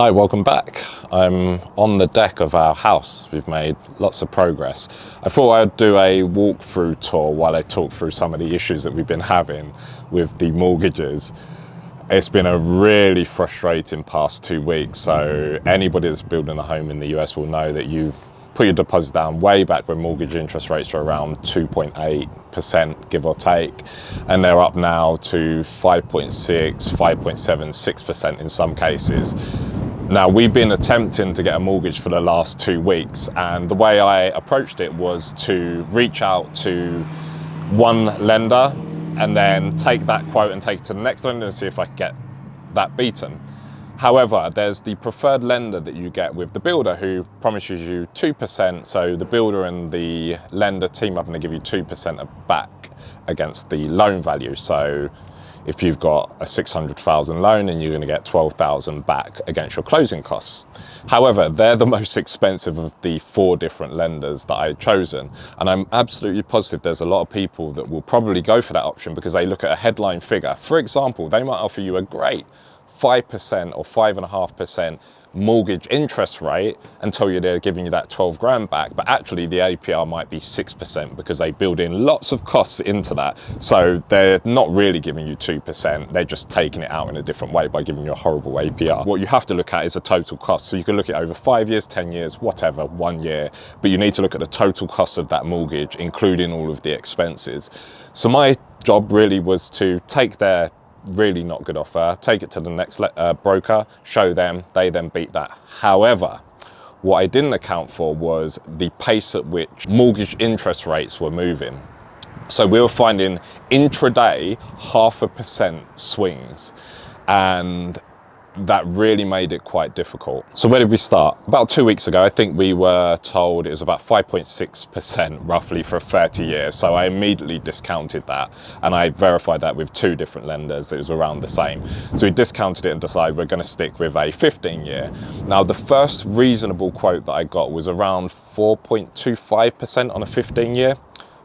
Hi, welcome back. I'm on the deck of our house. We've made lots of progress. I thought I'd do a walkthrough tour while I talk through some of the issues that we've been having with the mortgages. It's been a really frustrating past 2 weeks. So anybody that's building a home in the US will know that you put your deposit down way back when mortgage interest rates were around 2.8%, give or take. And they're up now to 5.6, 5.76% in some cases. Now, we've been attempting to get a mortgage for the last 2 weeks, and the way I approached it was to reach out to one lender and then take that quote and take it to the next lender and see if I could get that beaten. However, there's the preferred lender that you get with the builder who promises you 2%. So the builder and the lender team up and they give you 2% back against the loan value. So if you've got a 600,000 loan and you're going to get 12,000 back against your closing costs. However, they're the most expensive of the 4 different lenders that I've chosen. And I'm absolutely positive there's a lot of people that will probably go for that option because they look at a headline figure. For example, they might offer you a great 5% or 5.5% mortgage interest rate and tell you they're giving you that 12 grand back, but actually the APR might be 6% because they build in lots of costs into that. So they're not really giving you 2%, they're just taking it out in a different way by giving you a horrible APR. What you have to look at is a total cost. So you can look at over 5 years, 10 years, whatever, 1 year, but you need to look at the total cost of that mortgage, including all of the expenses. So my job really was to take their really not good offer, take it to the next broker, show them, they then beat that. However, what I didn't account for was the pace at which mortgage interest rates were moving. So we were finding intraday 0.5% swings, and that really made it quite difficult. So where did we start? About 2 weeks ago, I think we were told it was about 5.6% roughly for a 30 years. So I immediately discounted that and I verified that with 2 different lenders. It was around the same. So we discounted it and decided we're going to stick with a 15-year. Now, the first reasonable quote that I got was around 4.25% on a 15-year.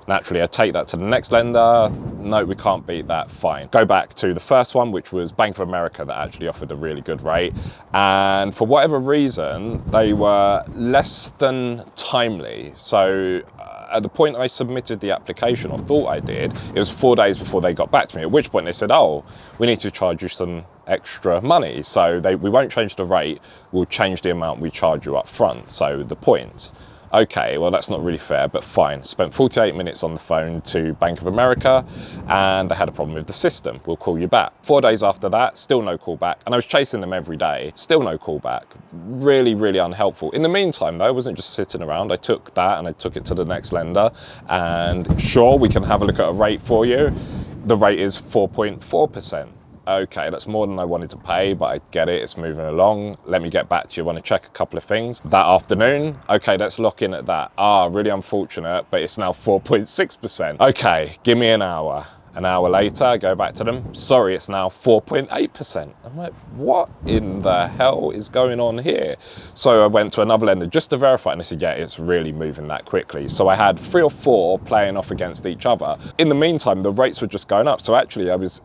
Naturally, I take that to the next lender. No, we can't beat that, fine. Go back to the first one, which was Bank of America, that actually offered a really good rate. And for whatever reason, they were less than timely. So at the point I submitted the application, or thought I did, it was 4 days before they got back to me, at which point they said, oh, we need to charge you some extra money. So we won't change the rate, we'll change the amount we charge you up front, so the points. Okay, well, that's not really fair, but fine. Spent 48 minutes on the phone to Bank of America and they had a problem with the system. We'll call you back. 4 days after that, still no call back. And I was chasing them every day, still no call back. Really, really unhelpful. In the meantime, though, I wasn't just sitting around. I took that and I took it to the next lender. And sure, we can have a look at a rate for you. The rate is 4.4%. Okay, that's more than I wanted to pay, but I get it, it's moving along. Let me get back to you, I want to check a couple of things. That afternoon, okay, let's lock in at that. Really unfortunate, but it's now 4.6%. Okay, give me an hour. An hour later, I go back to them. Sorry, it's now 4.8%. I'm like, what in the hell is going on here? So I went to another lender just to verify, and they said, yeah, it's really moving that quickly. So I had 3 or 4 playing off against each other. In the meantime, the rates were just going up. So actually, I was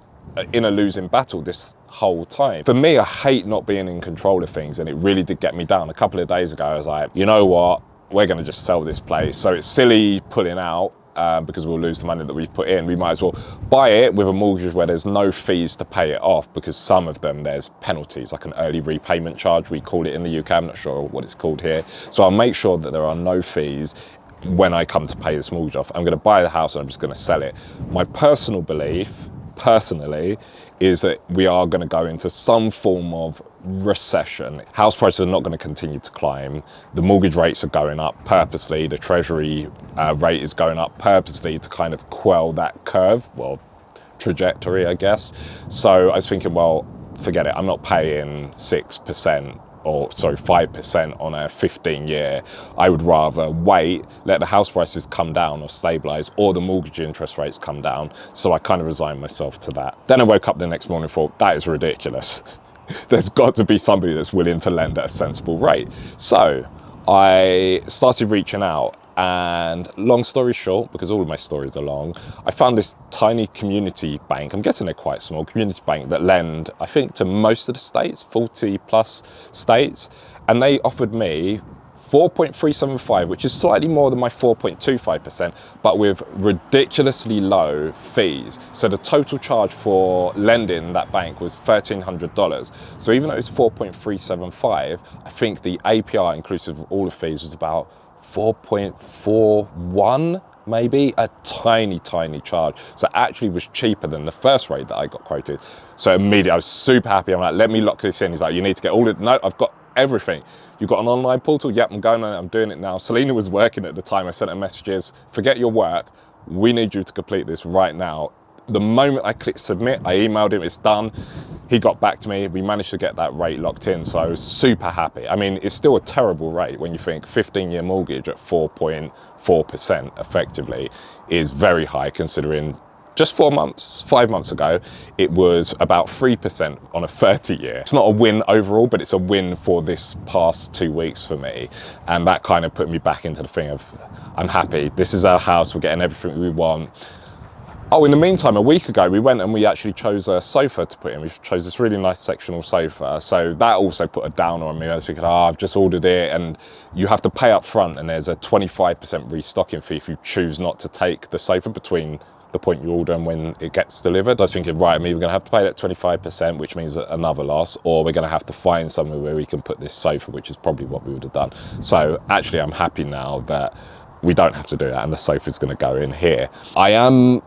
in a losing battle this whole time. For me, I hate not being in control of things, and it really did get me down. A couple of days ago, I was like, you know what, we're going to just sell this place. So it's silly pulling out because we'll lose the money that we've put in. We might as well buy it with a mortgage where there's no fees to pay it off, because some of them there's penalties, like an early repayment charge, we call it in the UK. I'm not sure what it's called here. So I'll make sure that there are no fees when I come to pay this mortgage off. I'm going to buy the house and I'm just going to sell it. My personal belief, personally, is that we are going to go into some form of recession. House prices are not going to continue to climb. The mortgage rates are going up purposely. The treasury rate is going up purposely to kind of quell that curve, well, trajectory, I guess. So I was thinking, well, forget it. I'm not paying 6% or sorry, 5% on a 15-year. I would rather wait, let the house prices come down or stabilize, or the mortgage interest rates come down. So I kind of resigned myself to that. Then I woke up the next morning and thought, that is ridiculous. There's got to be somebody that's willing to lend at a sensible rate. So I started reaching out, And long story short, because all of my stories are long, I found this tiny community bank, I'm guessing they're quite small, community bank that lend, I think, to most of the states, 40 plus states. And they offered me 4.375, which is slightly more than my 4.25%, but with ridiculously low fees. So the total charge for lending that bank was $1,300. So even though it's 4.375, I think the APR inclusive of all the fees was about 4.41, maybe, a tiny charge. So it actually was cheaper than the first rate that I got quoted. So immediately I was super happy. I'm like, let me lock this in. He's like, you need to get all of, no, I've got everything. You've got an online portal? Yep, I'm going on it, I'm doing it now. Selena was working at the time. I sent her messages, forget your work, we need you to complete this right now. The moment I clicked submit, I emailed him, it's done. He got back to me, we managed to get that rate locked in, so I was super happy. I mean, it's still a terrible rate when you think 15-year mortgage at 4.4% effectively is very high, considering just 5 months ago, it was about 3% on a 30-year. It's not a win overall, but it's a win for this past 2 weeks for me. And that kind of put me back into the thing of, I'm happy, this is our house, we're getting everything we want. Oh, in the meantime, a week ago, we went and we actually chose a sofa to put in. We chose this really nice sectional sofa. So that also put a downer on me. I was thinking, I've just ordered it, and you have to pay up front, and there's a 25% restocking fee if you choose not to take the sofa between the point you order and when it gets delivered. I was thinking, right, we're gonna have to pay that 25%, which means another loss, or we're gonna have to find somewhere where we can put this sofa, which is probably what we would have done. So actually, I'm happy now that we don't have to do that, and the sofa's gonna go in here. I am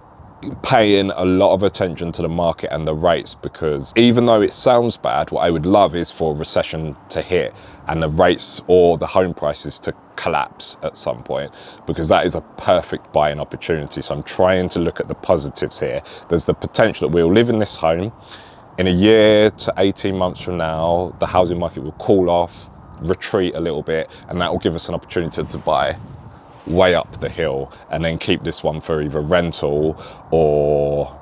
paying a lot of attention to the market and the rates, because even though it sounds bad, what I would love is for recession to hit and the rates or the home prices to collapse at some point, because that is a perfect buying opportunity. So I'm trying to look at the positives here. There's the potential that we'll live in this home. In a year to 18 months from now, the housing market will cool off, retreat a little bit, and that will give us an opportunity to buy way up the hill and then keep this one for either rental or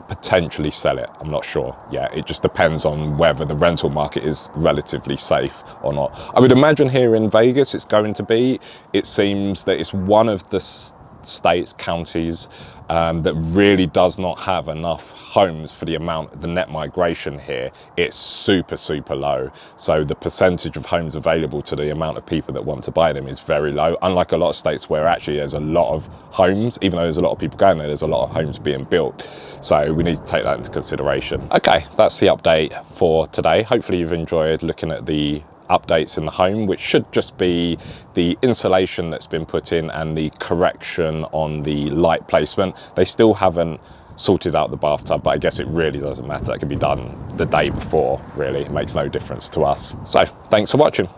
potentially sell it. I'm not sure. Yeah, it just depends on whether the rental market is relatively safe or not. I would imagine here in Vegas it's going to be. It seems that it's one of the states, counties, that really does not have enough homes for the net migration here. It's super low. So the percentage of homes available to the amount of people that want to buy them is very low. Unlike a lot of states where actually there's a lot of homes, even though there's a lot of people going there's a lot of homes being built. So we need to take that into consideration. Okay, that's the update for today. Hopefully you've enjoyed looking at the updates in the home, which should just be the insulation that's been put in and the correction on the light placement. They still haven't sorted out the bathtub, but I guess it really doesn't matter. It can be done the day before, really. It makes no difference to us. So thanks for watching.